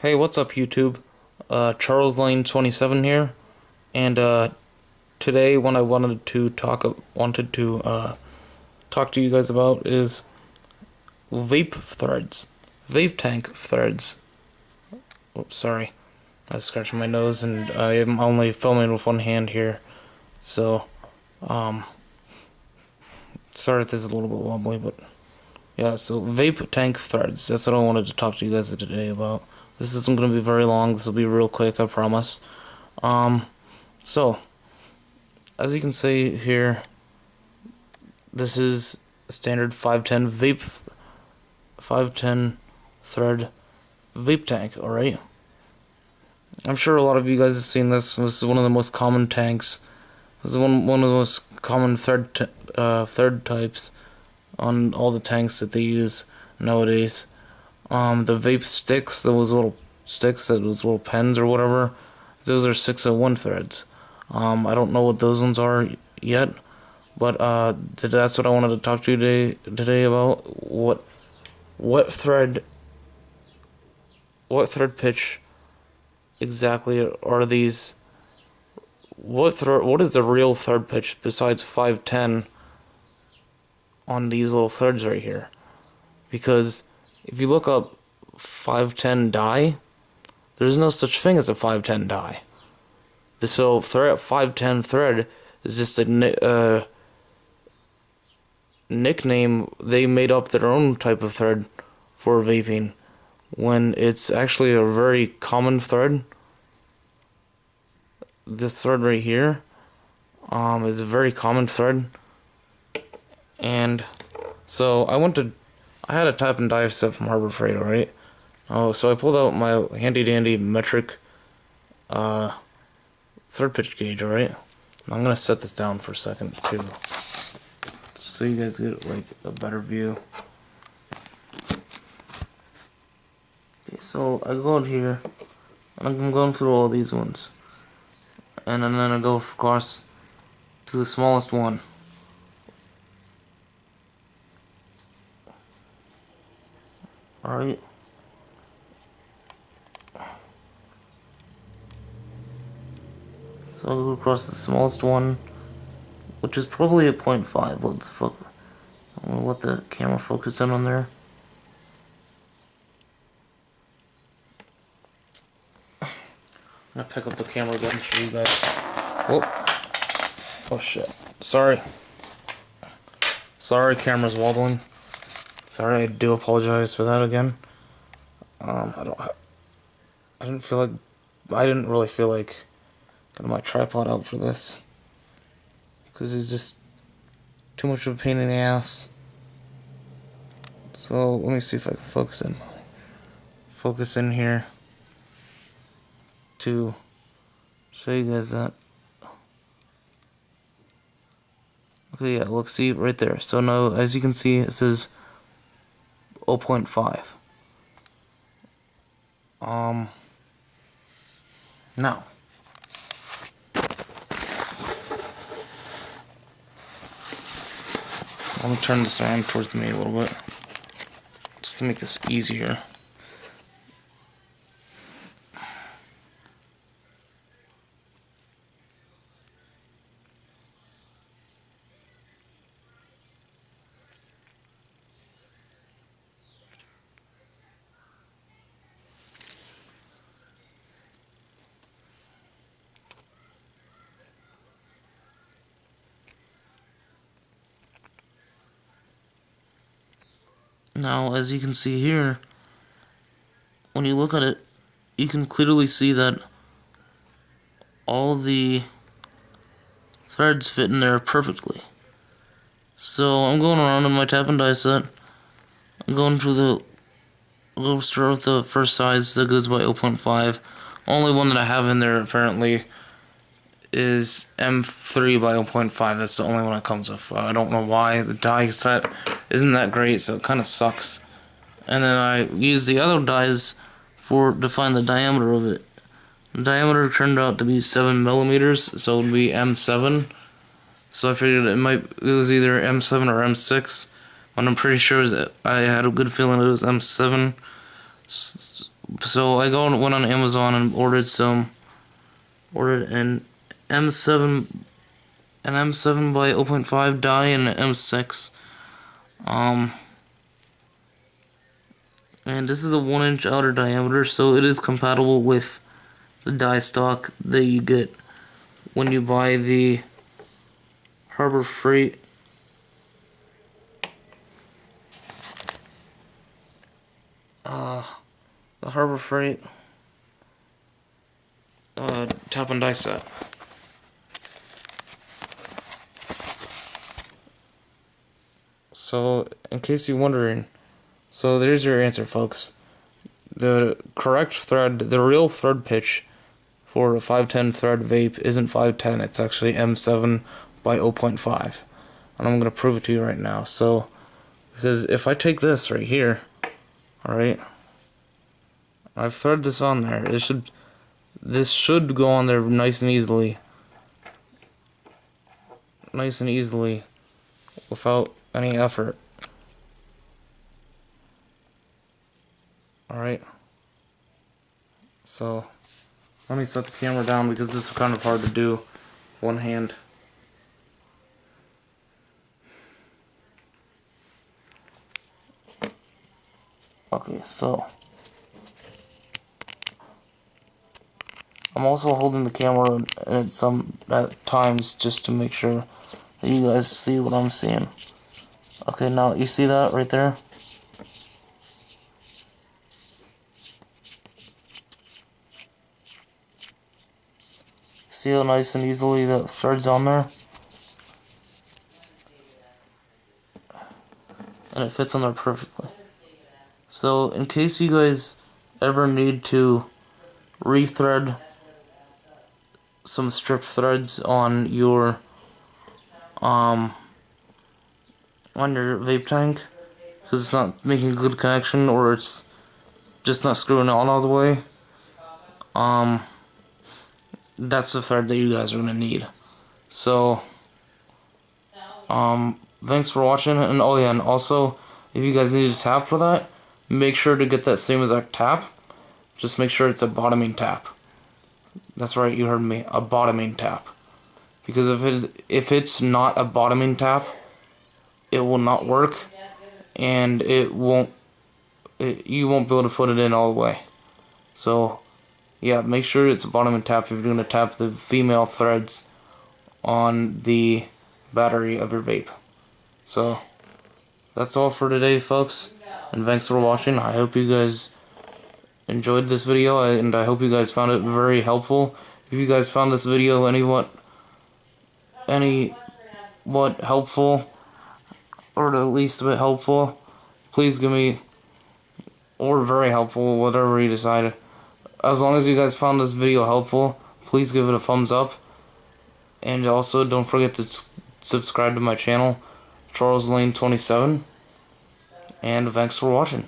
Hey, what's up, YouTube? Charles Lane 27 here, and today, what I wanted to talk to you guys about is vape threads, vape tank threads. Oops, sorry, I was scratching my nose, and I am only filming with one hand here, so um, sorry if this is a little bit wobbly, but yeah. So vape tank threads. That's what I wanted to talk to you guys today about. This isn't going to be very long. This will be real quick, I promise. So, as you can see here, this is a standard 510 thread vape tank, alright? I'm sure a lot of you guys have seen this. This is one of the most common tanks. This is one of the most common thread types on all the tanks that they use nowadays. The vape sticks, those little pens or whatever, those are 601 threads. I don't know what those ones are yet, but that's what I wanted to talk to you today about. What thread pitch exactly are these? What is the real thread pitch besides 510 on these little threads right here? Because if you look up 510 die, there's no such thing as a 510 die. So 510 thread is just a nickname. They made up their own type of thread for vaping, when it's actually a very common thread. This thread right here is a very common thread, and so I had a tap and dive set from Harbor Freight, alright? So I pulled out my handy dandy metric thread pitch gauge, alright? I'm gonna set this down for a second too, so you guys get like a better view. Okay, so I go out here, and I'm going through all these ones, and then I go across to the smallest one. Alright. So I go across the smallest one, which is probably a 0.5. I'm gonna let the camera focus in on there. I'm gonna pick up the camera again and show you guys. Oh shit. Sorry, camera's wobbling. Sorry, I do apologize for that again. I didn't really feel like getting my tripod out for this, because it's just too much of a pain in the ass. So let me see if I can focus in here to show you guys that. Okay, yeah, look, see right there. So now, as you can see, it says 0.5. Now, let me turn this around towards me a little bit, just to make this easier. Now, as you can see here, when you look at it, you can clearly see that all the threads fit in there perfectly. So I'm going around in my tap and die set. I'm going through I'll start with the first size that goes by 0.5. Only one that I have in there apparently is M3 by 0.5. That's the only one it comes with. I don't know why. The die set isn't that great, so it kind of sucks. And then I use the other dies to find the diameter of it. The diameter turned out to be 7 millimeters, so it would be M7. So I figured it was either M7 or M6, but I'm pretty sure I had a good feeling it was M7. So I went on Amazon and ordered an M7 an M7 by 0.5 die and an M6. And this is a 1-inch outer diameter, so it is compatible with the die stock that you get when you buy the Harbor Freight tap and die set. So, in case you're wondering, so there's your answer, folks. The correct thread, the real thread pitch for a 510 thread vape isn't 510, it's actually M7 by 0.5. And I'm going to prove it to you right now. So, because if I take this right here, alright, I've threaded this on there, this should go on there nice and easily. Nice and easily, without any effort. Alright. So, let me set the camera down because this is kind of hard to do one hand. Okay, so I'm also holding the camera at times just to make sure that you guys see what I'm seeing. Okay, now you see that right there? See how nice and easily the thread's on there? And it fits on there perfectly. So, in case you guys ever need to rethread some stripped threads on your vape tank, because it's not making a good connection or it's just not screwing on all the way, that's the thread that you guys are going to need. So, thanks for watching, and oh yeah, and also, if you guys need a tap for that, make sure to get that same exact tap. Just make sure it's a bottoming tap. That's right, you heard me, a bottoming tap. Because if it's not a bottoming tap, it will not work, and you won't be able to put it in all the way. So, yeah, make sure it's a bottoming tap if you're going to tap the female threads on the battery of your vape. So, that's all for today, folks, and thanks for watching. I hope you guys enjoyed this video, and I hope you guys found it very helpful. If you guys found this video anywhat helpful, or at least a bit helpful, please give me, or very helpful, whatever you decide. As long as you guys found this video helpful, please give it a thumbs up. And also, don't forget to subscribe to my channel, Charles Lane 27. And thanks for watching.